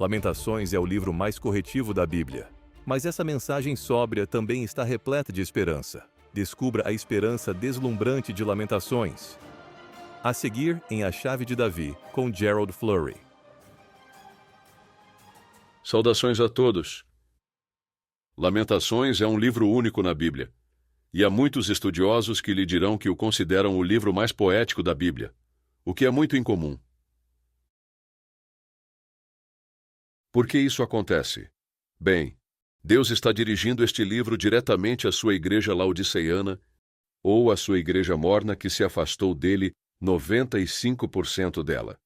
Lamentações é o livro mais corretivo da Bíblia. Mas essa mensagem sóbria também está repleta de esperança. Descubra a esperança deslumbrante de Lamentações. A seguir, em A Chave de Davi, com Gerald Flurry. Saudações a todos. Lamentações é um livro único na Bíblia. E há muitos estudiosos que lhe dirão que o consideram o livro mais poético da Bíblia, o que é muito incomum. Por que isso acontece? Bem, Deus está dirigindo este livro diretamente à sua igreja laodiceiana ou à sua igreja morna que se afastou dele 95% dela.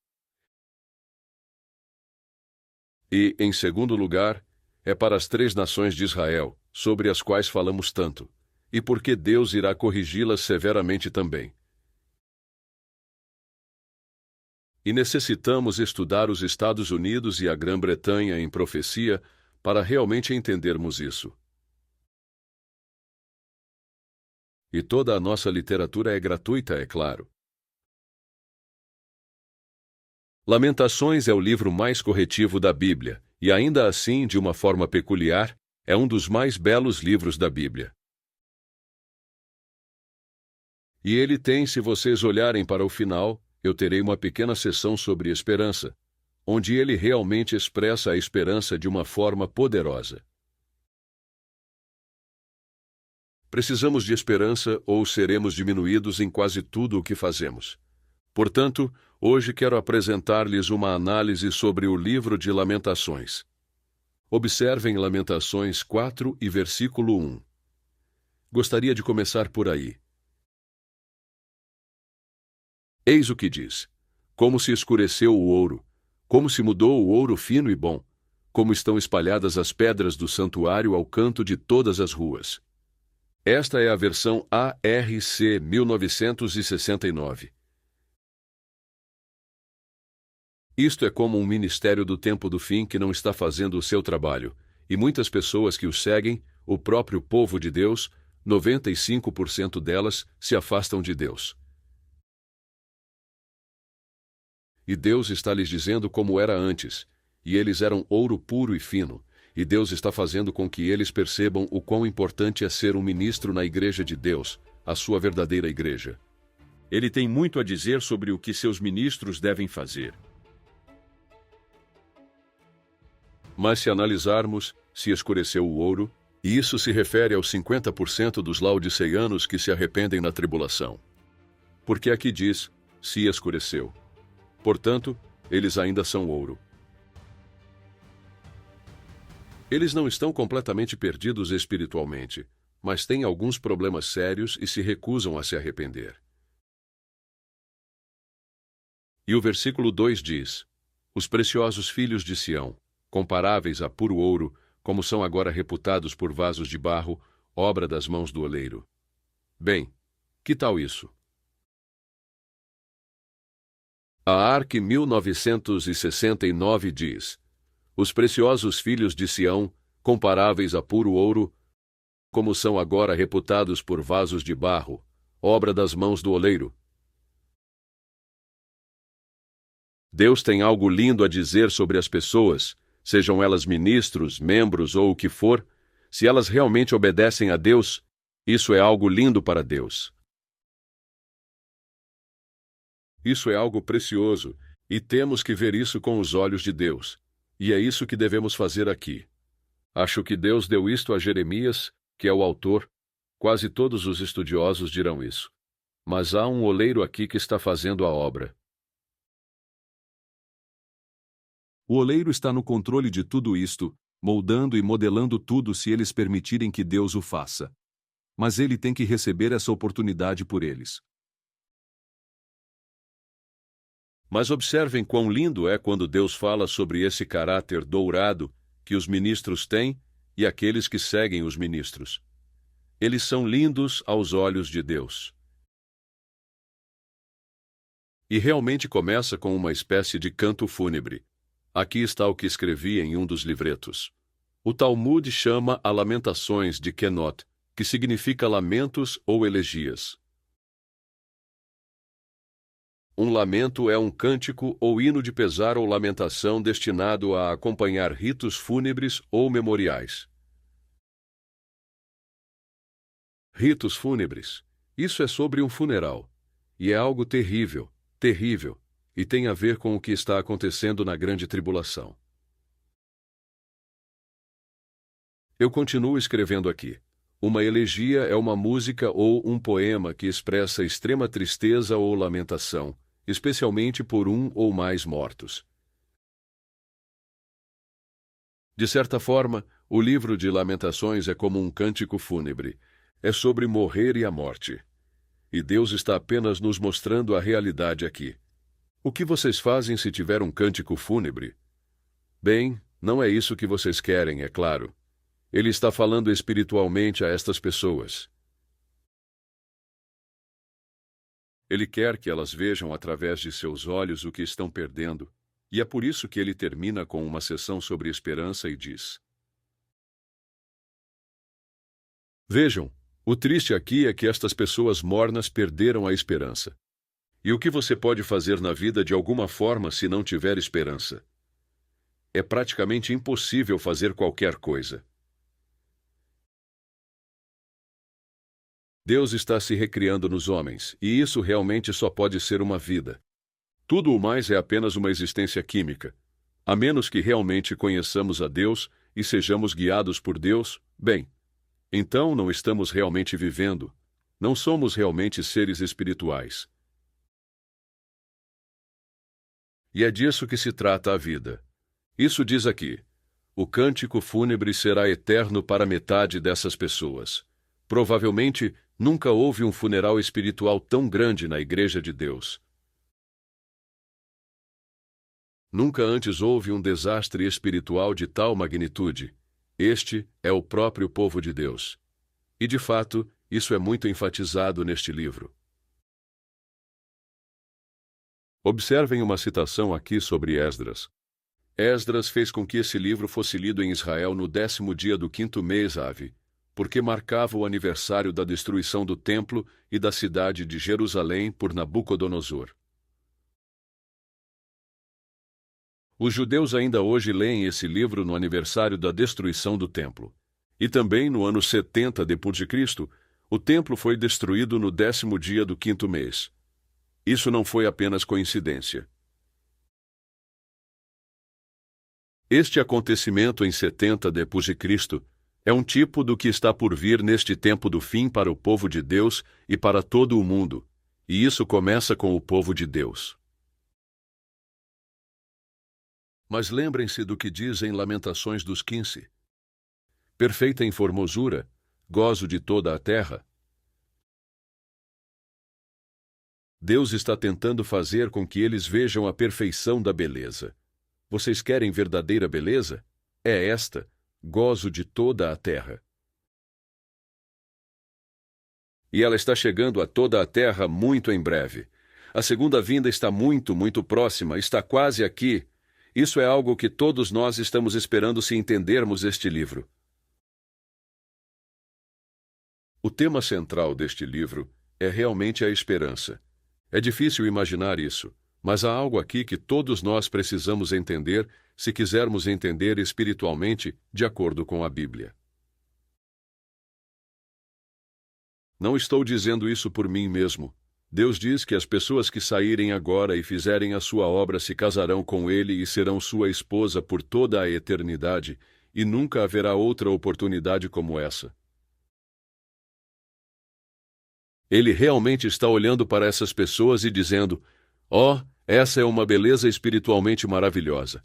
E, em segundo lugar, é para as 3 nações de Israel, sobre as quais falamos tanto, e porque Deus irá corrigi-las severamente também. E necessitamos estudar os Estados Unidos e a Grã-Bretanha em profecia para realmente entendermos isso. E toda a nossa literatura é gratuita, é claro. Lamentações é o livro mais corretivo da Bíblia, e ainda assim, de uma forma peculiar, é um dos mais belos livros da Bíblia. E ele tem, se vocês olharem para o final, eu terei uma pequena sessão sobre esperança, onde ele realmente expressa a esperança de uma forma poderosa. Precisamos de esperança ou seremos diminuídos em quase tudo o que fazemos. Portanto, hoje quero apresentar-lhes uma análise sobre o livro de Lamentações. Observem Lamentações 4 e versículo 1. Gostaria de começar por aí. Eis o que diz: como se escureceu o ouro, como se mudou o ouro fino e bom, como estão espalhadas as pedras do santuário ao canto de todas as ruas. Esta é a versão ARC 1969. Isto é como um ministério do tempo do fim que não está fazendo o seu trabalho, e muitas pessoas que o seguem, o próprio povo de Deus, 95% delas se afastam de Deus. E Deus está lhes dizendo como era antes, e eles eram ouro puro e fino, e Deus está fazendo com que eles percebam o quão importante é ser um ministro na igreja de Deus, a sua verdadeira igreja. Ele tem muito a dizer sobre o que seus ministros devem fazer. Mas se analisarmos, se escureceu o ouro, e isso se refere aos 50% dos laodiceianos que se arrependem na tribulação. Porque aqui diz, se escureceu. Portanto, eles ainda são ouro. Eles não estão completamente perdidos espiritualmente, mas têm alguns problemas sérios e se recusam a se arrepender. E o versículo 2 diz: os preciosos filhos de Sião, comparáveis a puro ouro, como são agora reputados por vasos de barro, obra das mãos do oleiro. Bem, que tal isso? A ARC 1969 diz: os preciosos filhos de Sião, comparáveis a puro ouro, como são agora reputados por vasos de barro, obra das mãos do oleiro. Deus tem algo lindo a dizer sobre as pessoas, sejam elas ministros, membros ou o que for, se elas realmente obedecem a Deus, isso é algo lindo para Deus. Isso é algo precioso, e temos que ver isso com os olhos de Deus. E é isso que devemos fazer aqui. Acho que Deus deu isto a Jeremias, que é o autor. Quase todos os estudiosos dirão isso. Mas há um oleiro aqui que está fazendo a obra. O oleiro está no controle de tudo isto, moldando e modelando tudo se eles permitirem que Deus o faça. Mas ele tem que receber essa oportunidade por eles. Mas observem quão lindo é quando Deus fala sobre esse caráter dourado que os ministros têm e aqueles que seguem os ministros. Eles são lindos aos olhos de Deus. E realmente começa com uma espécie de canto fúnebre. Aqui está o que escrevi em um dos livretos. O Talmud chama a Lamentações de Kenot, que significa lamentos ou elegias. Um lamento é um cântico ou hino de pesar ou lamentação destinado a acompanhar ritos fúnebres ou memoriais. Ritos fúnebres. Isso é sobre um funeral. E é algo terrível, terrível, e tem a ver com o que está acontecendo na grande tribulação. Eu continuo escrevendo aqui. Uma elegia é uma música ou um poema que expressa extrema tristeza ou lamentação, especialmente por um ou mais mortos. De certa forma, o livro de Lamentações é como um cântico fúnebre. É sobre morrer e a morte. E Deus está apenas nos mostrando a realidade aqui. O que vocês fazem se tiver um cântico fúnebre? Bem, não é isso que vocês querem, é claro. Ele está falando espiritualmente a estas pessoas. Ele quer que elas vejam através de seus olhos o que estão perdendo, e é por isso que ele termina com uma sessão sobre esperança e diz: Vejam, o triste aqui é que estas pessoas mornas perderam a esperança. E o que você pode fazer na vida de alguma forma se não tiver esperança? É praticamente impossível fazer qualquer coisa. Deus está se recriando nos homens, e isso realmente só pode ser uma vida. Tudo o mais é apenas uma existência química. A menos que realmente conheçamos a Deus e sejamos guiados por Deus, bem, então não estamos realmente vivendo. Não somos realmente seres espirituais. E é disso que se trata a vida. Isso diz aqui: o cântico fúnebre será eterno para metade dessas pessoas. Provavelmente, nunca houve um funeral espiritual tão grande na Igreja de Deus. Nunca antes houve um desastre espiritual de tal magnitude. Este é o próprio povo de Deus. E, de fato, isso é muito enfatizado neste livro. Observem uma citação aqui sobre Esdras. Esdras fez com que esse livro fosse lido em Israel no 10º dia do 5º mês Ave, porque marcava o aniversário da destruição do templo e da cidade de Jerusalém por Nabucodonosor. Os judeus ainda hoje leem esse livro no aniversário da destruição do templo. E também no ano 70 d.C., o templo foi destruído no 10º dia do 5º mês. Isso não foi apenas coincidência. Este acontecimento em 70 d.C. é um tipo do que está por vir neste tempo do fim para o povo de Deus e para todo o mundo, e isso começa com o povo de Deus. Mas lembrem-se do que diz em Lamentações dos 15. Perfeita em formosura, gozo de toda a terra. Deus está tentando fazer com que eles vejam a perfeição da beleza. Vocês querem verdadeira beleza? É esta, gozo de toda a terra. E ela está chegando a toda a terra muito em breve. A segunda vinda está muito, muito próxima, está quase aqui. Isso é algo que todos nós estamos esperando se entendermos este livro. O tema central deste livro é realmente a esperança. É difícil imaginar isso, mas há algo aqui que todos nós precisamos entender se quisermos entender espiritualmente de acordo com a Bíblia. Não estou dizendo isso por mim mesmo. Deus diz que as pessoas que saírem agora e fizerem a sua obra se casarão com ele e serão sua esposa por toda a eternidade, e nunca haverá outra oportunidade como essa. Ele realmente está olhando para essas pessoas e dizendo: "Oh, essa é uma beleza espiritualmente maravilhosa."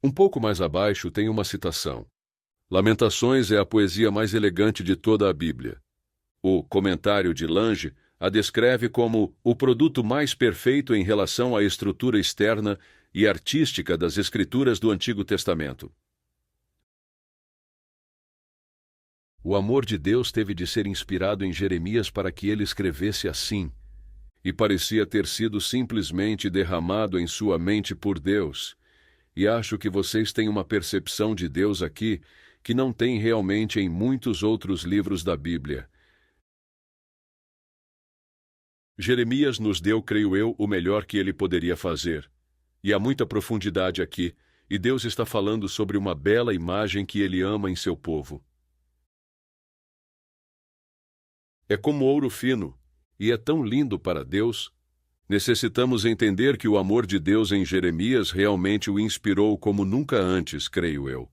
Um pouco mais abaixo tem uma citação. Lamentações é a poesia mais elegante de toda a Bíblia. O comentário de Lange a descreve como o produto mais perfeito em relação à estrutura externa e artística das Escrituras do Antigo Testamento. O amor de Deus teve de ser inspirado em Jeremias para que ele escrevesse assim, e parecia ter sido simplesmente derramado em sua mente por Deus. E acho que vocês têm uma percepção de Deus aqui que não tem realmente em muitos outros livros da Bíblia. Jeremias nos deu, creio eu, o melhor que ele poderia fazer. E há muita profundidade aqui, e Deus está falando sobre uma bela imagem que ele ama em seu povo. É como ouro fino, e é tão lindo para Deus. Necessitamos entender que o amor de Deus em Jeremias realmente o inspirou como nunca antes, creio eu.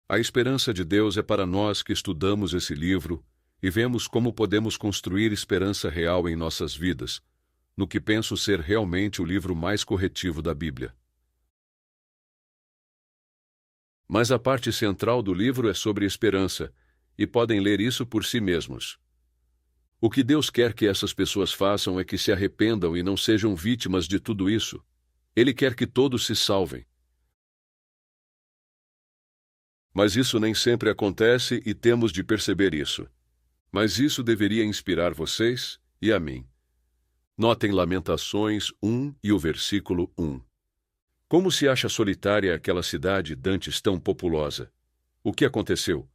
A esperança de Deus é para nós que estudamos esse livro e vemos como podemos construir esperança real em nossas vidas, no que penso ser realmente o livro mais corretivo da Bíblia. Mas a parte central do livro é sobre esperança, e podem ler isso por si mesmos. O que Deus quer que essas pessoas façam é que se arrependam e não sejam vítimas de tudo isso. Ele quer que todos se salvem. Mas isso nem sempre acontece e temos de perceber isso. Mas isso deveria inspirar vocês e a mim. Notem Lamentações 1 e o versículo 1. Como se acha solitária aquela cidade dantes tão populosa? O que aconteceu?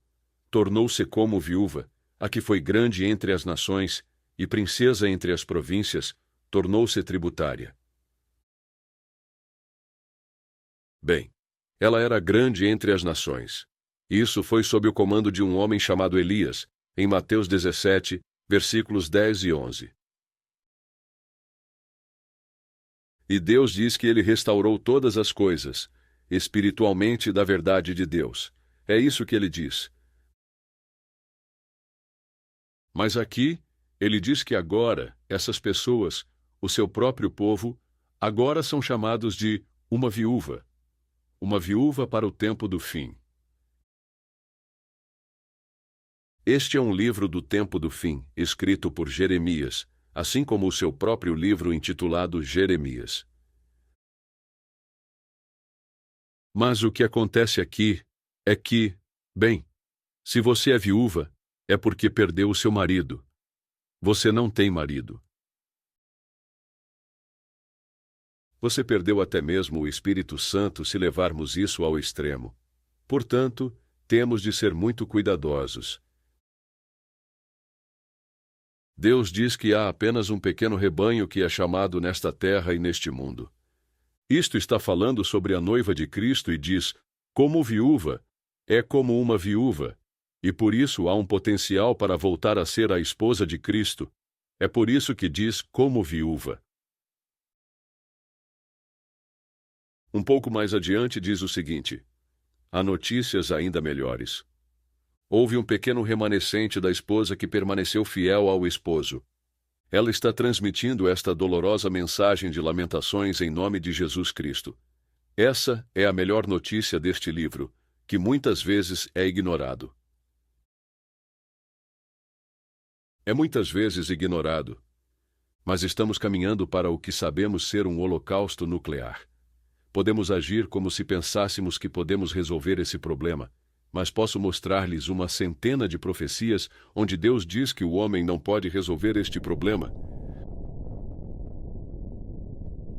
Tornou-se como viúva, a que foi grande entre as nações e princesa entre as províncias, tornou-se tributária. Bem, ela era grande entre as nações. Isso foi sob o comando de um homem chamado Elias, em Mateus 17, versículos 10 e 11. E Deus diz que ele restaurou todas as coisas, espiritualmente da verdade de Deus. É isso que ele diz. Mas aqui, ele diz que agora, essas pessoas, o seu próprio povo, agora são chamados de uma viúva para o tempo do fim. Este é um livro do tempo do fim, escrito por Jeremias, assim como o seu próprio livro intitulado Jeremias. Mas o que acontece aqui é que, bem, se você é viúva, é porque perdeu o seu marido. Você não tem marido. Você perdeu até mesmo o Espírito Santo se levarmos isso ao extremo. Portanto, temos de ser muito cuidadosos. Deus diz que há apenas um pequeno rebanho que é chamado nesta terra e neste mundo. Isto está falando sobre a noiva de Cristo e diz, como viúva, é como uma viúva, e por isso há um potencial para voltar a ser a esposa de Cristo. É por isso que diz como viúva. Um pouco mais adiante diz o seguinte: há notícias ainda melhores. Houve um pequeno remanescente da esposa que permaneceu fiel ao esposo. Ela está transmitindo esta dolorosa mensagem de lamentações em nome de Jesus Cristo. Essa é a melhor notícia deste livro, que muitas vezes é ignorado. É muitas vezes ignorado. Mas estamos caminhando para o que sabemos ser um holocausto nuclear. Podemos agir como se pensássemos que podemos resolver esse problema, mas posso mostrar-lhes uma centena de profecias onde Deus diz que o homem não pode resolver este problema.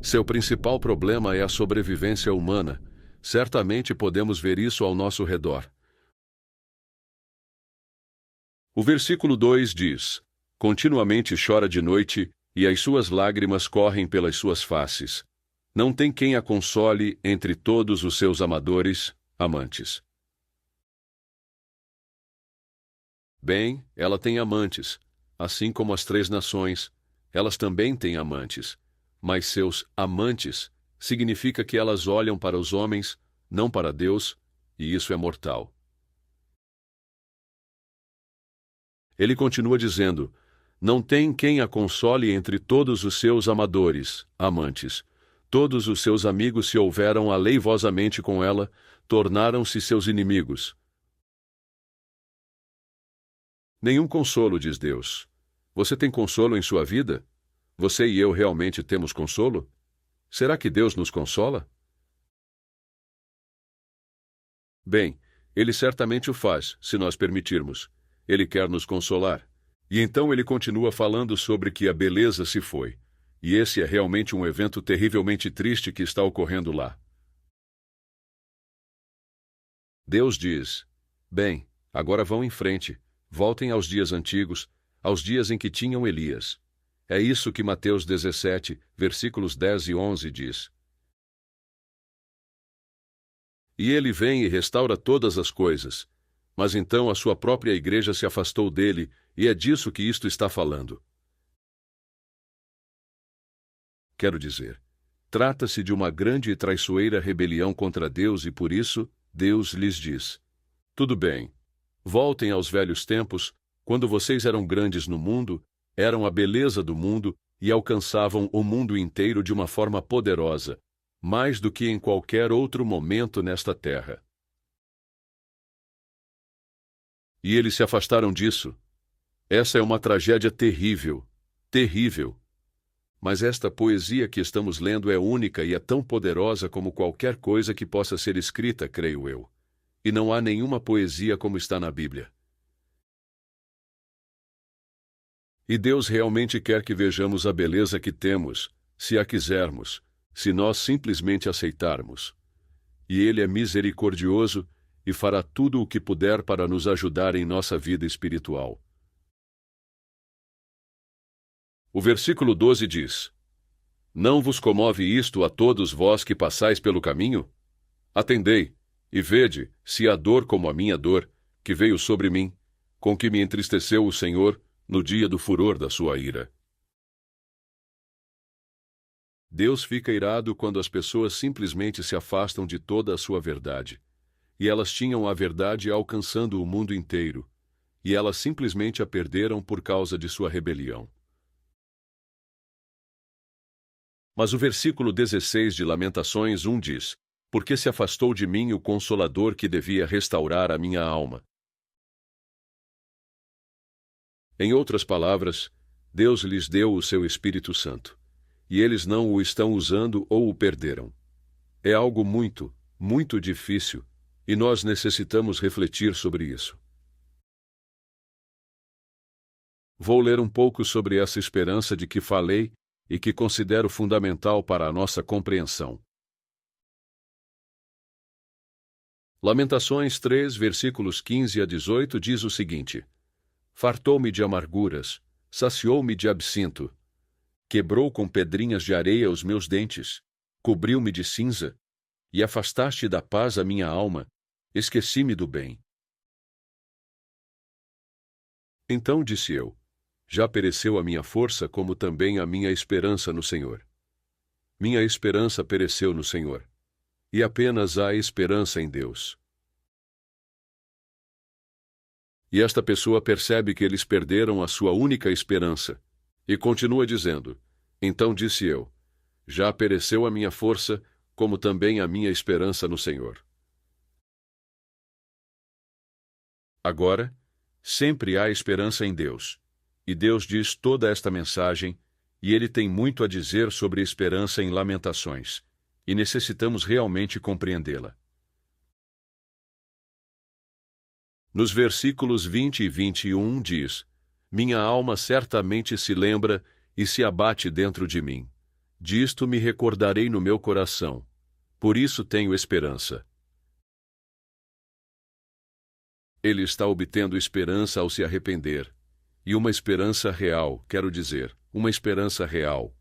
Seu principal problema é a sobrevivência humana. Certamente podemos ver isso ao nosso redor. O versículo 2 diz: continuamente chora de noite, e as suas lágrimas correm pelas suas faces. Não tem quem a console entre todos os seus amadores, amantes. Bem, ela tem amantes, assim como as 3 nações, elas também têm amantes, mas seus amantes significa que elas olham para os homens, não para Deus, e isso é mortal. Ele continua dizendo: não tem quem a console entre todos os seus amadores, amantes. Todos os seus amigos se houveram aleivosamente com ela, tornaram-se seus inimigos. Nenhum consolo, diz Deus. Você tem consolo em sua vida? Você e eu realmente temos consolo? Será que Deus nos consola? Bem, Ele certamente o faz, se nós permitirmos. Ele quer nos consolar. E então ele continua falando sobre que a beleza se foi. E esse é realmente um evento terrivelmente triste que está ocorrendo lá. Deus diz: bem, agora vão em frente, voltem aos dias antigos, aos dias em que tinham Elias. É isso que Mateus 17, versículos 10 e 11 diz. E ele vem e restaura todas as coisas. Mas então a sua própria igreja se afastou dele, e é disso que isto está falando. Quero dizer, trata-se de uma grande e traiçoeira rebelião contra Deus e por isso, Deus lhes diz: tudo bem, voltem aos velhos tempos, quando vocês eram grandes no mundo, eram a beleza do mundo e alcançavam o mundo inteiro de uma forma poderosa, mais do que em qualquer outro momento nesta terra. E eles se afastaram disso. Essa é uma tragédia terrível, terrível. Mas esta poesia que estamos lendo é única e é tão poderosa como qualquer coisa que possa ser escrita, creio eu. E não há nenhuma poesia como está na Bíblia. E Deus realmente quer que vejamos a beleza que temos, se a quisermos, se nós simplesmente aceitarmos. E Ele é misericordioso e fará tudo o que puder para nos ajudar em nossa vida espiritual. O versículo 12 diz: não vos comove isto a todos vós que passais pelo caminho? Atendei, e vede, se há dor como a minha dor, que veio sobre mim, com que me entristeceu o Senhor no dia do furor da sua ira. Deus fica irado quando as pessoas simplesmente se afastam de toda a sua verdade. E elas tinham a verdade alcançando o mundo inteiro, e elas simplesmente a perderam por causa de sua rebelião. Mas o versículo 16 de Lamentações 1 diz: porque se afastou de mim o Consolador que devia restaurar a minha alma. Em outras palavras, Deus lhes deu o seu Espírito Santo, e eles não o estão usando ou o perderam. É algo muito, muito difícil, e nós necessitamos refletir sobre isso. Vou ler um pouco sobre essa esperança de que falei e que considero fundamental para a nossa compreensão. Lamentações 3, versículos 15 a 18 diz o seguinte: fartou-me de amarguras, saciou-me de absinto, quebrou com pedrinhas de areia os meus dentes, cobriu-me de cinza, e afastaste da paz a minha alma, esqueci-me do bem. Então disse eu: já pereceu a minha força, como também a minha esperança no Senhor. Minha esperança pereceu no Senhor, e apenas há esperança em Deus. E esta pessoa percebe que eles perderam a sua única esperança, e continua dizendo: então disse eu: já pereceu a minha força, como também a minha esperança no Senhor. Agora, sempre há esperança em Deus, e Deus diz toda esta mensagem, e Ele tem muito a dizer sobre esperança em Lamentações, e necessitamos realmente compreendê-la. Nos versículos 20 e 21 diz: minha alma certamente se lembra e se abate dentro de mim. Disto me recordarei no meu coração. Por isso tenho esperança. Ele está obtendo esperança ao se arrepender. E uma esperança real, quero dizer, uma esperança real.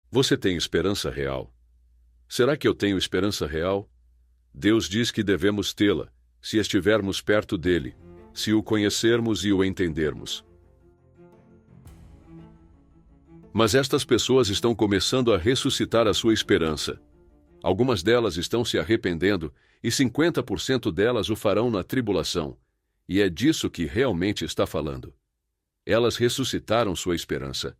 Você tem esperança real? Será que eu tenho esperança real? Deus diz que devemos tê-la, se estivermos perto dele, se o conhecermos e o entendermos. Mas estas pessoas estão começando a ressuscitar a sua esperança. Algumas delas estão se arrependendo, e 50% delas o farão na tribulação. E é disso que realmente está falando. Elas ressuscitaram sua esperança.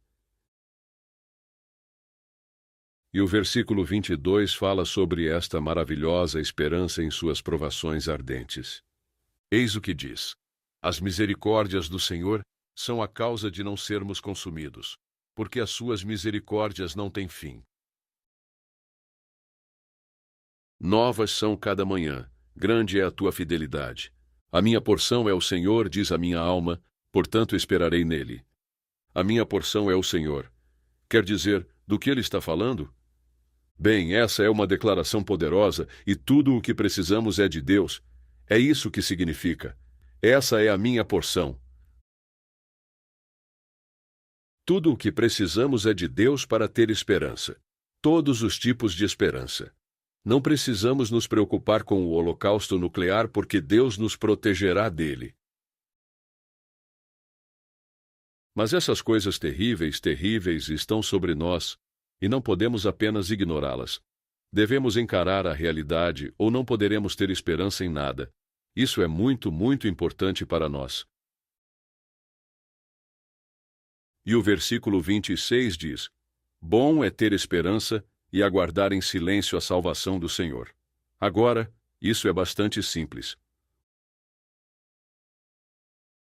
E o versículo 22 fala sobre esta maravilhosa esperança em suas provações ardentes. Eis o que diz: as misericórdias do Senhor são a causa de não sermos consumidos, porque as suas misericórdias não têm fim. Novas são cada manhã, grande é a tua fidelidade. A minha porção é o Senhor, diz a minha alma, portanto esperarei nele. A minha porção é o Senhor. Quer dizer, do que ele está falando? Bem, essa é uma declaração poderosa, e tudo o que precisamos é de Deus. É isso que significa. Essa é a minha porção. Tudo o que precisamos é de Deus para ter esperança. Todos os tipos de esperança. Não precisamos nos preocupar com o holocausto nuclear porque Deus nos protegerá dele. Mas essas coisas terríveis, terríveis estão sobre nós, e não podemos apenas ignorá-las. Devemos encarar a realidade ou não poderemos ter esperança em nada. Isso é muito, muito importante para nós. E o versículo 26 diz: Bom é ter esperança e aguardar em silêncio a salvação do Senhor. Agora, isso é bastante simples.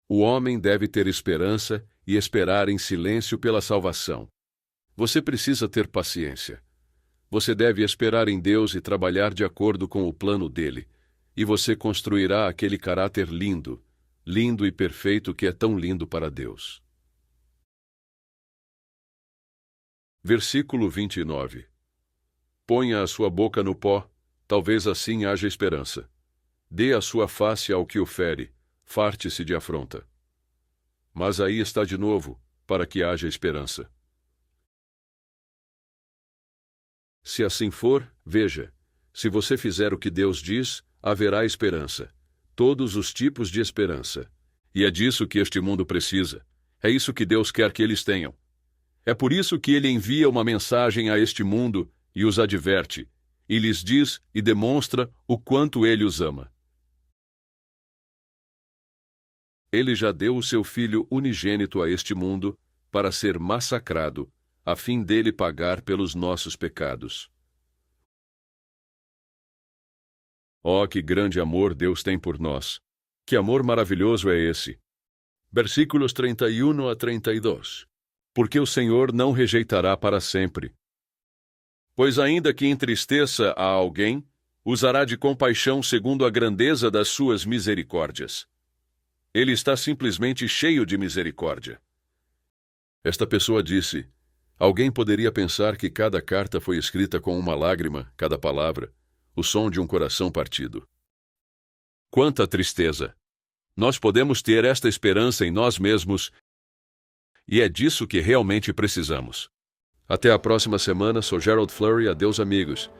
O homem deve ter esperança e esperar em silêncio pela salvação. Você precisa ter paciência. Você deve esperar em Deus e trabalhar de acordo com o plano dele, e você construirá aquele caráter lindo, lindo e perfeito que é tão lindo para Deus. Versículo 29. Ponha a sua boca no pó, talvez assim haja esperança. Dê a sua face ao que o fere, farte-se de afronta. Mas aí está de novo, para que haja esperança. Se assim for, veja, se você fizer o que Deus diz, haverá esperança. Todos os tipos de esperança. E é disso que este mundo precisa. É isso que Deus quer que eles tenham. É por isso que ele envia uma mensagem a este mundo e os adverte, e lhes diz e demonstra o quanto ele os ama. Ele já deu o seu Filho unigênito a este mundo para ser massacrado, a fim dele pagar pelos nossos pecados. Oh, que grande amor Deus tem por nós! Que amor maravilhoso é esse! Versículos 31 a 32. Porque o Senhor não rejeitará para sempre. Pois ainda que entristeça a alguém, usará de compaixão segundo a grandeza das suas misericórdias. Ele está simplesmente cheio de misericórdia. Esta pessoa disse: alguém poderia pensar que cada carta foi escrita com uma lágrima, cada palavra, o som de um coração partido. Quanta tristeza! Nós podemos ter esta esperança em nós mesmos, e é disso que realmente precisamos. Até a próxima semana, sou Gerald Flurry, adeus amigos.